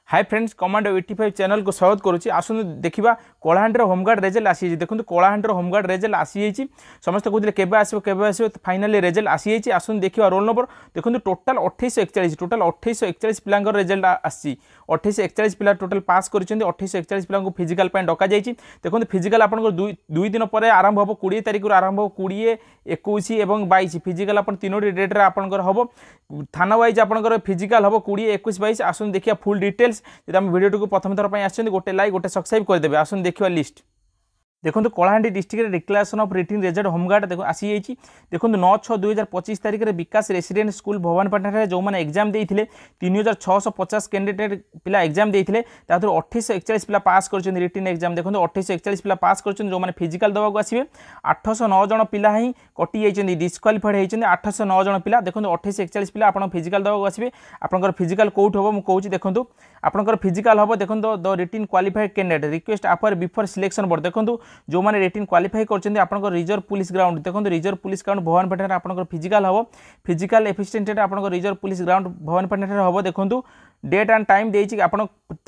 Hi friends, commando 85 channel को स्वागत करुच्ची। आसु देखा कलाहांडी होमगार्ड रेजल्ट आसी देखो कलाहांडी होमगार्ड रेजल्ट आसी समस्त कहते केवे आसो फाइनाली रेजल्ट आसी आसु देखा रोल नंबर देखो टोटाल 2841 टोटाल 2841 पिला रेजल्ट आसी 2841 पिला टोटाल पास कर 2841 पिला फिजिकाल डक जाइए। देखो फिजिकाल आप दुई दिन पर आरंभ हम 20 तारिख आरंभ हो 20, 21 और 22 फिजिकाल आप तीनोटी डेट्रे आपंकर हम थाना वाइज आपंकर फिजिकाल हम 20, 21, 22। आसु देखिए फुल डिटेल्स जब आम वीडियो को प्रथम थर पर गोटे लाइक गोटे सब्सक्राइब करदे। आसुन देखिए लिस्ट देखो Kalahandi district declaration of written result home guard देखो आसी देखो 9/6/2025 तारिख में विकास रेसिडेंट स्कूल भवानीपाटना जो मैंने एग्जाम देते 3650 कैंडिडेट पिला एग्जाम देते 2841 पिला पास कर रिटन एग्जाम। देखो 2841 पिला पास कर जो मैंने फिजिकाल देवाक आसवे 809 जन पिला ही कटि जाइए डिस्क्वालिफाइड होती 809 जन पिला। देखो 2841 पिला आप फिजिकाल देवाक आसवे आपंकर फिजिकाल कौट हम मुझे कहूँ देखो आपंकर फिजिकाल हम देखो the written qualified candidate request after before selection board. देखो जो मैंने रिटन क्वालिफाई कर रिजर्व पुलिस ग्राउंड देखो रिजर्व पुलिस ग्राउंड भवानीपाटना आपंकर फिजिकाल हम फिजिकाल एफिशिएंट आप रिजर्व पुलिस ग्राउंड भवानीपाटना हम। देखो डेट एंड टाइम देती आप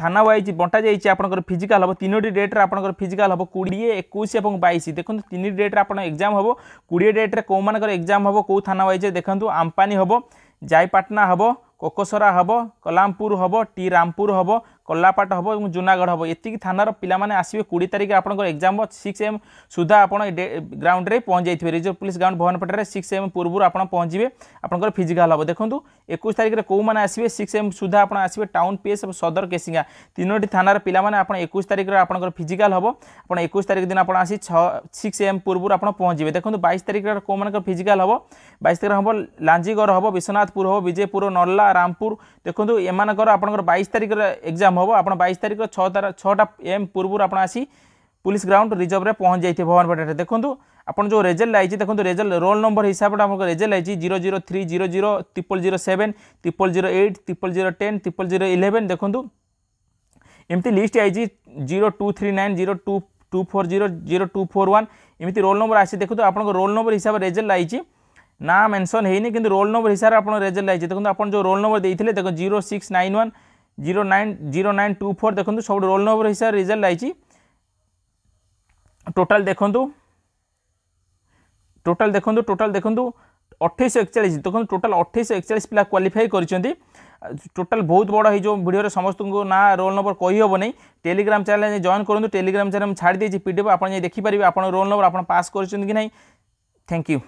थाना वाइज बंटा जाइए आपंकर फिजिकाल हम तीनोटी डेट्रे आपंकर फिजिकाल हम 20, 21 और 22। देखो तीन डेट्रे आप एग्जाम हम 20 डेट्रे कौ मानकर एग्जाम हम कौ थाना वाइज देखो आम्पानी हम जायपाटना हम कोकोसरा हम कलामपुर हम टी रामपुर हम कलापाट हम और जूनागढ़ हम एति थानार पिला माने आसवे 20 तारिख आपंकर एग्जाम 6 AM सुधा आप ग्राउंड रे पहुँच जाइए reserve police ground Bhawanipatna 6 AM पूर्व आप पहुँचे आपंकर फिजिकाल हम। देखो 21 तारिख में कौ मैंने आसवे 6 AM सुधा आप आसवे टाउन पीएस सदर केसिंगा तीनोटी थानार पिला माने आप 21 तारिख आपंकर फिजिकाल हम आप 21 तारिख दिन आप 6 AM पूर्व आप पहुँचे। देखो 22 तारिख कौ मान फिजिकाल हम 22 तारिख हम लांजीगढ़ हम विश्वनाथपुर हम विजयपुर नर्ला रामपुर। देखो एमानकर आपंकर 22 तारिख एग्जाम हम आप 22 तारिख 6टा AM पूर्व आप आसी पुलिस ग्राउंड रिजर्व रे पहुँच जाइए भवानीपाटना। देखो आप जो रेजल्ट आई देखो रेजल्ट रोल नंबर हिसाब से आपको रेजल्ट आई 003, 00, 007, 0008, 0010, 0011। देखो एमती लिस्ट आई 0239, 0240, 0241 एमती रोल नंबर आसी। देखो आपको रोल नंबर हिसाब से रेजल्ट आई ना मेंशन है कि रोल नंबर हिसाब से आप रेजल्ट आई। देखो आप जो रोल नंबर देते देखो 0691, 0924 देखो सब रोल नंबर हिसाब से रिजल्ट आई। टोटाल देखो टोटाल 2841 देखो टोटाल 2841 पिला क्वालिफाई करछंती। टोटाल बहुत बड़ा है जो वीडियो समस्त को ना रोल नंबर कही हम नहीं। टेलीग्राम चैनल जॉइन करूँ टेलीग्राम चैनल छाड़ी देती पीडीएफ आप देखिपारे आप रोल नंबर आप पास कर कि नहीं। Thank you.